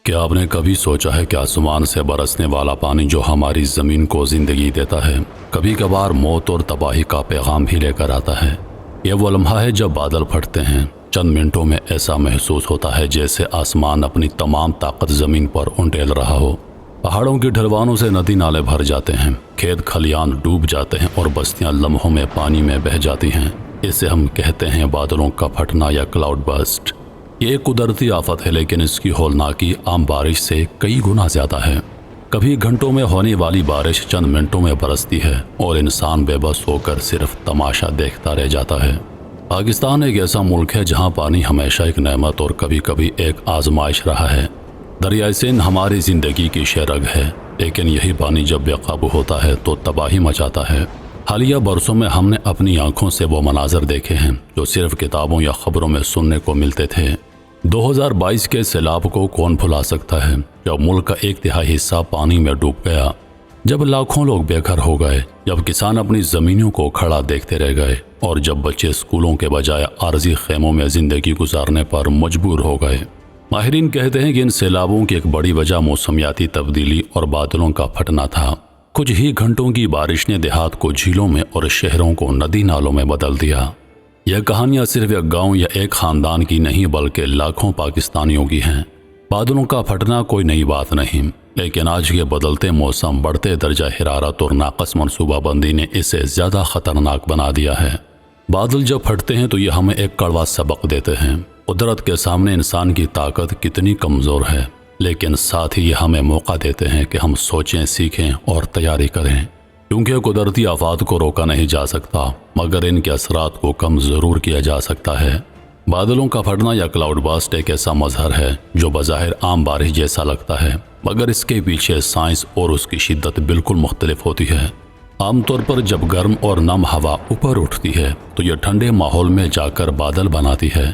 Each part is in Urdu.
کیا آپ نے کبھی سوچا ہے کہ آسمان سے برسنے والا پانی جو ہماری زمین کو زندگی دیتا ہے کبھی کبھار موت اور تباہی کا پیغام بھی لے کر آتا ہے؟ یہ وہ لمحہ ہے جب بادل پھٹتے ہیں، چند منٹوں میں ایسا محسوس ہوتا ہے جیسے آسمان اپنی تمام طاقت زمین پر انڈیل رہا ہو۔ پہاڑوں کی ڈھلوانوں سے ندی نالے بھر جاتے ہیں، کھیت کھلیان ڈوب جاتے ہیں اور بستیاں لمحوں میں پانی میں بہہ جاتی ہیں۔ اسے ہم کہتے ہیں بادلوں کا پھٹنا یا کلاؤڈ برسٹ۔ یہ ایک قدرتی آفت ہے، لیکن اس کی ہولناکی عام بارش سے کئی گنا زیادہ ہے۔ کبھی گھنٹوں میں ہونے والی بارش چند منٹوں میں برستی ہے اور انسان بے بس ہو کر صرف تماشا دیکھتا رہ جاتا ہے۔ پاکستان ایک ایسا ملک ہے جہاں پانی ہمیشہ ایک نعمت اور کبھی کبھی ایک آزمائش رہا ہے۔ دریائے سندھ ہماری زندگی کی شہ رگ ہے، لیکن یہی پانی جب بے قابو ہوتا ہے تو تباہی مچاتا ہے۔ حالیہ برسوں میں ہم نے اپنی آنکھوں سے وہ مناظر دیکھے ہیں جو صرف کتابوں یا خبروں میں سننے کو ملتے تھے۔ 2022 کے سیلاب کو کون بھلا سکتا ہے، جب ملک کا ایک تہائی حصہ پانی میں ڈوب گیا، جب لاکھوں لوگ بے گھر ہو گئے، جب کسان اپنی زمینوں کو کھڑا دیکھتے رہ گئے اور جب بچے اسکولوں کے بجائے عارضی خیموں میں زندگی گزارنے پر مجبور ہو گئے۔ ماہرین کہتے ہیں کہ ان سیلابوں کی ایک بڑی وجہ موسمیاتی تبدیلی اور بادلوں کا پھٹنا تھا۔ کچھ ہی گھنٹوں کی بارش نے دیہات کو جھیلوں میں اور شہروں کو ندی نالوں میں بدل دیا۔ یہ کہانیاں صرف ایک گاؤں یا ایک خاندان کی نہیں بلکہ لاکھوں پاکستانیوں کی ہیں۔ بادلوں کا پھٹنا کوئی نئی بات نہیں، لیکن آج کے بدلتے موسم، بڑھتے درجہ حرارت اور ناقص منصوبہ بندی نے اسے زیادہ خطرناک بنا دیا ہے۔ بادل جب پھٹتے ہیں تو یہ ہمیں ایک کڑوا سبق دیتے ہیں۔ قدرت کے سامنے انسان کی طاقت کتنی کمزور ہے، لیکن ساتھ ہی یہ ہمیں موقع دیتے ہیں کہ ہم سوچیں، سیکھیں اور تیاری کریں، کیونکہ قدرتی آفات کو روکا نہیں جا سکتا، مگر ان کے اثرات کو کم ضرور کیا جا سکتا ہے۔ بادلوں کا پھٹنا یا کلاؤڈ برسٹ ایک ایسا مظہر ہے جو بظاہر عام بارش جیسا لگتا ہے، مگر اس کے پیچھے سائنس اور اس کی شدت بالکل مختلف ہوتی ہے۔ عام طور پر جب گرم اور نم ہوا اوپر اٹھتی ہے تو یہ ٹھنڈے ماحول میں جا کر بادل بناتی ہے۔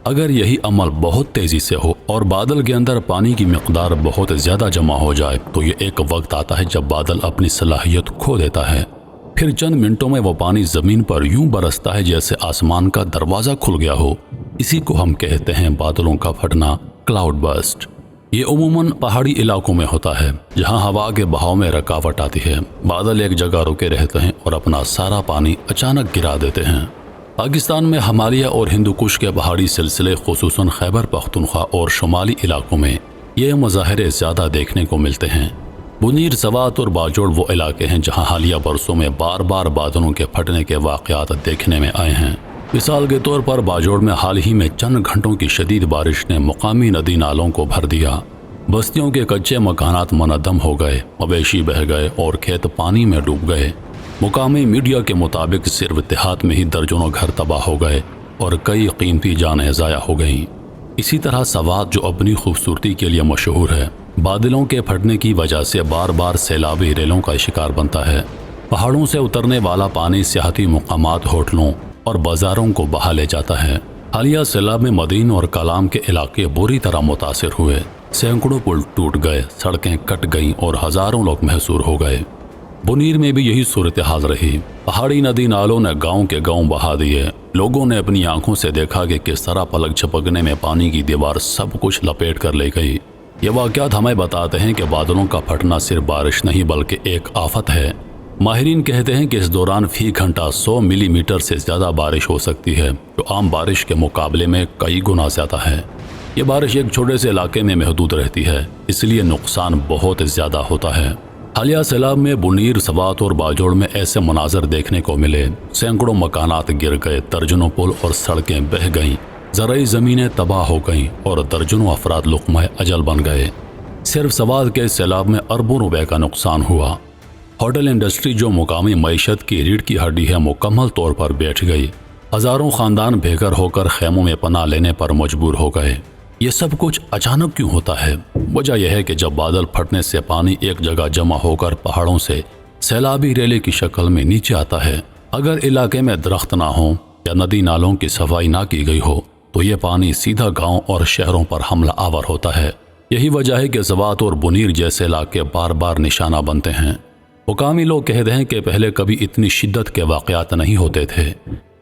اگر یہی عمل بہت تیزی سے ہو اور بادل کے اندر پانی کی مقدار بہت زیادہ جمع ہو جائے تو یہ ایک وقت آتا ہے جب بادل اپنی صلاحیت کھو دیتا ہے۔ پھر چند منٹوں میں وہ پانی زمین پر یوں برستا ہے جیسے آسمان کا دروازہ کھل گیا ہو۔ اسی کو ہم کہتے ہیں بادلوں کا پھٹنا، کلاؤڈ برسٹ۔ یہ عموماً پہاڑی علاقوں میں ہوتا ہے، جہاں ہوا کے بہاؤ میں رکاوٹ آتی ہے۔ بادل ایک جگہ رکے رہتے ہیں اور اپنا سارا پانی اچانک گرا دیتے ہیں۔ پاکستان میں ہمالیہ اور ہندو کش کے پہاڑی سلسلے، خصوصاً خیبر پختونخوا اور شمالی علاقوں میں یہ مظاہرے زیادہ دیکھنے کو ملتے ہیں۔ بنیر، سوات اور باجوڑ وہ علاقے ہیں جہاں حالیہ برسوں میں بار بار بادلوں کے پھٹنے کے واقعات دیکھنے میں آئے ہیں۔ مثال کے طور پر باجوڑ میں حال ہی میں چند گھنٹوں کی شدید بارش نے مقامی ندی نالوں کو بھر دیا۔ بستیوں کے کچے مکانات منہدم ہو گئے، مویشی بہہ گئے اور کھیت پانی میں ڈوب گئے۔ مقامی میڈیا کے مطابق صرف دیہات میں ہی درجنوں گھر تباہ ہو گئے اور کئی قیمتی جانیں ضائع ہو گئیں۔ اسی طرح سوات، جو اپنی خوبصورتی کے لیے مشہور ہے، بادلوں کے پھٹنے کی وجہ سے بار بار سیلابی ریلوں کا شکار بنتا ہے۔ پہاڑوں سے اترنے والا پانی سیاحتی مقامات، ہوٹلوں اور بازاروں کو بہا لے جاتا ہے۔ حالیہ سیلاب میں مدین اور کلام کے علاقے بری طرح متاثر ہوئے۔ سینکڑوں پل ٹوٹ گئے، سڑکیں کٹ گئیں اور ہزاروں لوگ محصور ہو گئے۔ بنیر میں بھی یہی صورتحال رہی۔ پہاڑی ندی نالوں نے گاؤں کے گاؤں بہا دیے۔ لوگوں نے اپنی آنکھوں سے دیکھا کہ کس طرح پلک جھپکنے میں پانی کی دیوار سب کچھ لپیٹ کر لے گئی۔ یہ واقعات ہمیں بتاتے ہیں کہ بادلوں کا پھٹنا صرف بارش نہیں بلکہ ایک آفت ہے۔ ماہرین کہتے ہیں کہ اس دوران فی گھنٹہ 100 ملی میٹر سے زیادہ بارش ہو سکتی ہے، جو عام بارش کے مقابلے میں کئی گنا زیادہ ہے۔ یہ بارش ایک چھوٹے سے علاقے میں محدود رہتی ہے، اس لیے نقصان بہت زیادہ ہوتا ہے۔ حالیہ سیلاب میں بنیر، سوات اور باجوڑ میں ایسے مناظر دیکھنے کو ملے۔ سینکڑوں مکانات گر گئے، درجنوں پل اور سڑکیں بہہ گئیں، زرعی زمینیں تباہ ہو گئیں اور درجنوں افراد لقمہ اجل بن گئے۔ صرف سوات کے سیلاب میں اربوں روپے کا نقصان ہوا۔ ہوٹل انڈسٹری، جو مقامی معیشت کی ریڑھ کی ہڈی ہے، مکمل طور پر بیٹھ گئی۔ ہزاروں خاندان بے گھر ہو کر خیموں میں پناہ لینے پر مجبور ہو گئے۔ یہ سب کچھ اچانک کیوں ہوتا ہے؟ وجہ یہ ہے کہ جب بادل پھٹنے سے پانی ایک جگہ جمع ہو کر پہاڑوں سے سیلابی ریلے کی شکل میں نیچے آتا ہے۔ اگر علاقے میں درخت نہ ہوں یا ندی نالوں کی صفائی نہ کی گئی ہو تو یہ پانی سیدھا گاؤں اور شہروں پر حملہ آور ہوتا ہے۔ یہی وجہ ہے کہ سوات اور بنیر جیسے علاقے بار بار نشانہ بنتے ہیں۔ مقامی لوگ کہتے ہیں کہ پہلے کبھی اتنی شدت کے واقعات نہیں ہوتے تھے،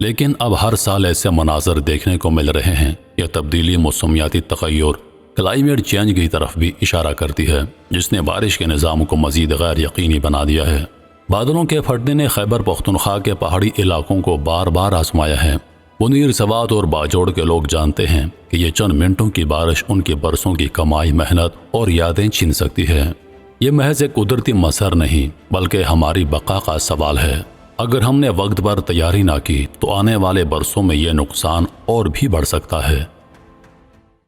لیکن اب ہر سال ایسے مناظر دیکھنے کو مل رہے ہیں۔ یہ تبدیلی موسمیاتی تغیر کلائمیٹ چینج کی طرف بھی اشارہ کرتی ہے، جس نے بارش کے نظام کو مزید غیر یقینی بنا دیا ہے۔ بادلوں کے پھٹنے نے خیبر پختونخوا کے پہاڑی علاقوں کو بار بار آزمایا ہے۔ منیر سوات اور باجوڑ کے لوگ جانتے ہیں کہ یہ چند منٹوں کی بارش ان کی برسوں کی کمائی، محنت اور یادیں چھین سکتی ہے۔ یہ محض ایک قدرتی مسئلہ نہیں بلکہ ہماری بقا کا سوال ہے۔ اگر ہم نے وقت پر تیاری نہ کی تو آنے والے برسوں میں یہ نقصان اور بھی بڑھ سکتا ہے۔